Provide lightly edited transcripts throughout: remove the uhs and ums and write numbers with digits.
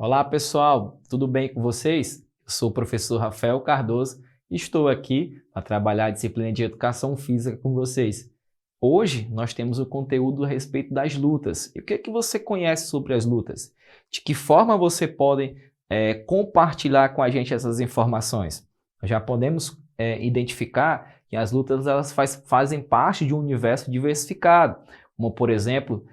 Olá pessoal, tudo bem com vocês? Eu sou o professor Rafael Cardoso e estou aqui para trabalhar a disciplina de Educação Física com vocês. Hoje nós temos o conteúdo a respeito das lutas. E o que é que você conhece sobre as lutas? De que forma você pode compartilhar com a gente essas informações? Nós já podemos identificar que as lutas elas fazem parte de um universo diversificado, como por exemplo,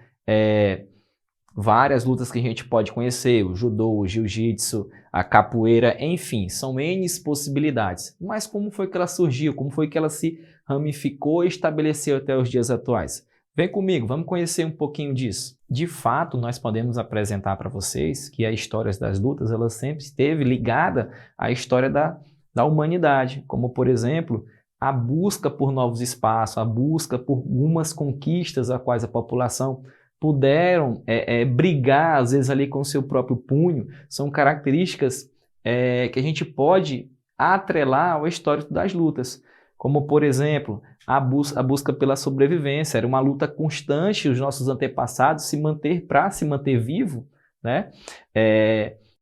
várias lutas que a gente pode conhecer, o judô, o jiu-jitsu, a capoeira, enfim, são N possibilidades. Mas como foi que ela surgiu? Como foi que ela se ramificou e estabeleceu até os dias atuais? Vem comigo, vamos conhecer um pouquinho disso. De fato, nós podemos apresentar para vocês que a história das lutas ela sempre esteve ligada à história da humanidade, como por exemplo, a busca por novos espaços, a busca por algumas conquistas a quais a população puderam brigar, às vezes, ali com o seu próprio punho, são características que a gente pode atrelar ao histórico das lutas. Como, por exemplo, a busca pela sobrevivência. Era uma luta constante, os nossos antepassados para se manter vivo, né?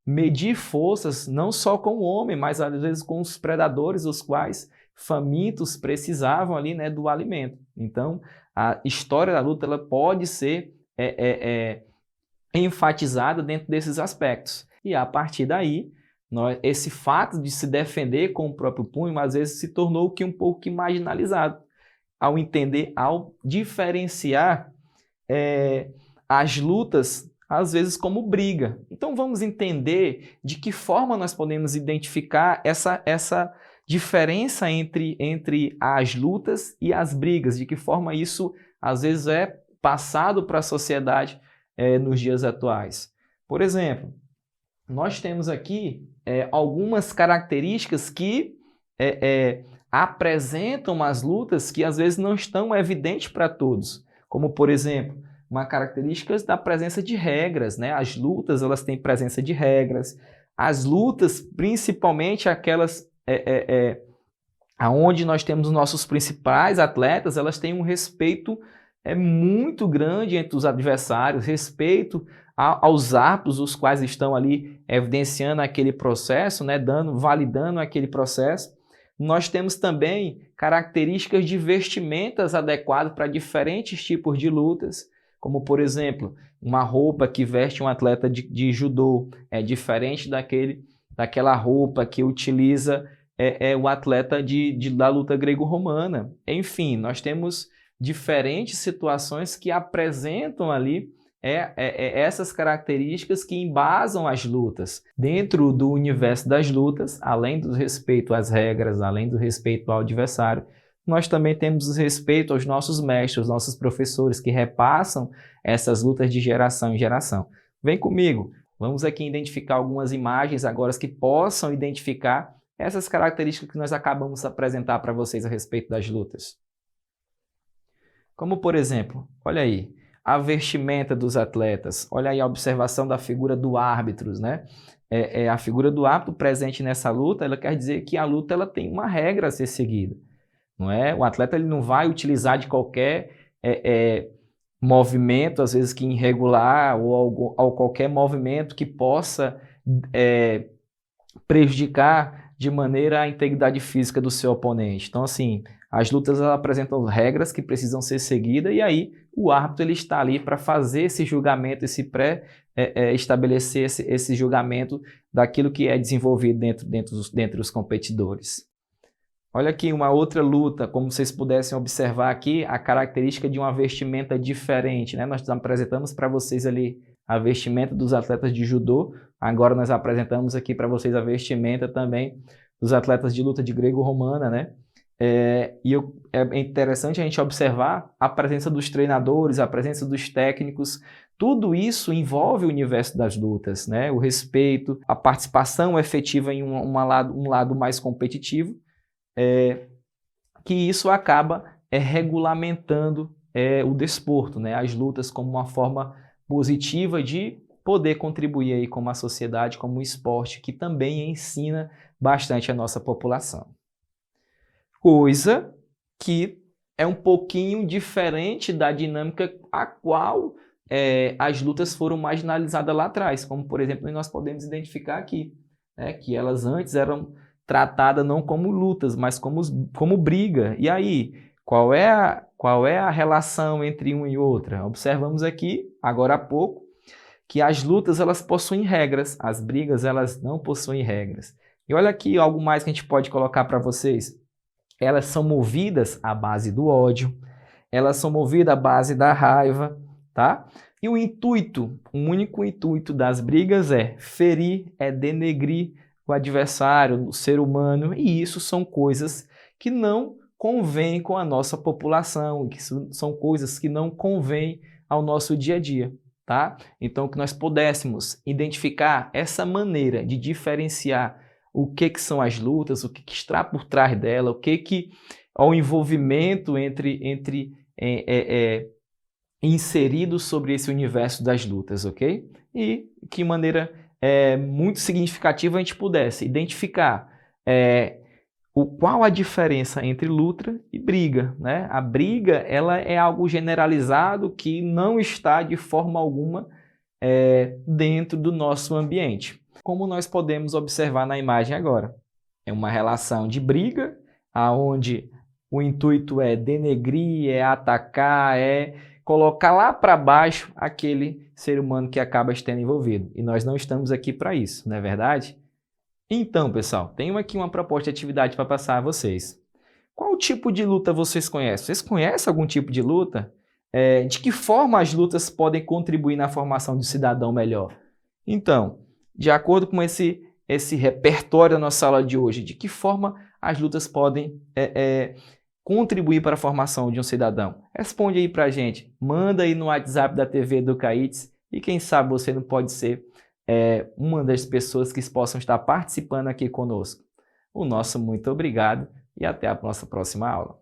Medir forças não só com o homem, mas às vezes com os predadores, os quais famintos precisavam ali, né, do alimento. Então, a história da luta ela pode ser enfatizada dentro desses aspectos. E a partir daí, esse fato de se defender com o próprio punho, às vezes se tornou um pouco marginalizado, ao diferenciar as lutas, às vezes, como briga. Então vamos entender de que forma nós podemos identificar essa diferença entre as lutas e as brigas, de que forma isso, às vezes, é passado para a sociedade nos dias atuais. Por exemplo, nós temos aqui algumas características que apresentam as lutas que às vezes não estão evidentes para todos, como por exemplo, uma característica da presença de regras, né? As lutas elas têm presença de regras, as lutas, principalmente aquelas aonde nós temos os nossos principais atletas, elas têm um respeito muito grande entre os adversários, respeito aos árbitros, os quais estão ali evidenciando aquele processo, né, validando aquele processo. Nós temos também características de vestimentas adequadas para diferentes tipos de lutas, como por exemplo, uma roupa que veste um atleta de judô é diferente daquela roupa que utiliza o atleta da luta grego-romana. Enfim, nós temos diferentes situações que apresentam ali essas características que embasam as lutas. Dentro do universo das lutas, além do respeito às regras, além do respeito ao adversário, nós também temos o respeito aos nossos mestres, aos nossos professores que repassam essas lutas de geração em geração. Vem comigo, vamos aqui identificar algumas imagens agora que possam identificar essas características que nós acabamos de apresentar para vocês a respeito das lutas. Como, por exemplo, olha aí, a vestimenta dos atletas, olha aí a observação da figura do árbitro, né? A figura do árbitro presente nessa luta, ela quer dizer que a luta ela tem uma regra a ser seguida, não é? O atleta ele não vai utilizar de qualquer movimento, às vezes que irregular, ou qualquer movimento que possa prejudicar de maneira a integridade física do seu oponente. Então, assim, as lutas elas apresentam regras que precisam ser seguidas e aí o árbitro ele está ali para fazer esse julgamento, estabelecer esse julgamento daquilo que é desenvolvido dentro dos competidores. Olha aqui uma outra luta, como vocês pudessem observar aqui, a característica de uma vestimenta diferente, né? Nós apresentamos para vocês ali a vestimenta dos atletas de judô, agora nós apresentamos aqui para vocês a vestimenta também dos atletas de luta de grego-romana, né? É interessante a gente observar a presença dos treinadores, a presença dos técnicos, tudo isso envolve o universo das lutas, né? O respeito, a participação efetiva em um lado mais competitivo, que isso acaba regulamentando o desporto, né? As lutas como uma forma positiva de poder contribuir aí com uma sociedade, como um esporte que também ensina bastante a nossa população. Coisa que é um pouquinho diferente da dinâmica a qual as lutas foram marginalizadas lá atrás, como, por exemplo, nós podemos identificar aqui, né, que elas antes eram tratadas não como lutas, mas como briga. E aí, qual é a relação entre uma e outra? Observamos aqui, agora há pouco, que as lutas elas possuem regras, as brigas elas não possuem regras. E olha aqui algo mais que a gente pode colocar para vocês. Elas são movidas à base do ódio, elas são movidas à base da raiva, tá? E o único intuito das brigas é ferir, é denegrir o adversário, o ser humano, e isso são coisas que não convêm com a nossa população, que são coisas que não convêm ao nosso dia a dia, tá? Então, que nós pudéssemos identificar essa maneira de diferenciar o que são as lutas, o que está por trás dela, o envolvimento inserido sobre esse universo das lutas, ok? E que maneira muito significativa a gente pudesse identificar qual a diferença entre luta e briga, né? A briga ela é algo generalizado que não está de forma alguma dentro do nosso ambiente. Como nós podemos observar na imagem agora. É uma relação de briga, onde o intuito é denegrir, é atacar, é colocar lá para baixo aquele ser humano que acaba estando envolvido. E nós não estamos aqui para isso, não é verdade? Então, pessoal, tenho aqui uma proposta de atividade para passar a vocês. Qual tipo de luta vocês conhecem? Vocês conhecem algum tipo de luta? De que forma as lutas podem contribuir na formação de um cidadão melhor? Então, de acordo com esse repertório da nossa aula de hoje, de que forma as lutas podem contribuir para a formação de um cidadão? Responde aí para a gente, manda aí no WhatsApp da TV Educaítes e quem sabe você não pode ser uma das pessoas que possam estar participando aqui conosco. O nosso muito obrigado e até a nossa próxima aula.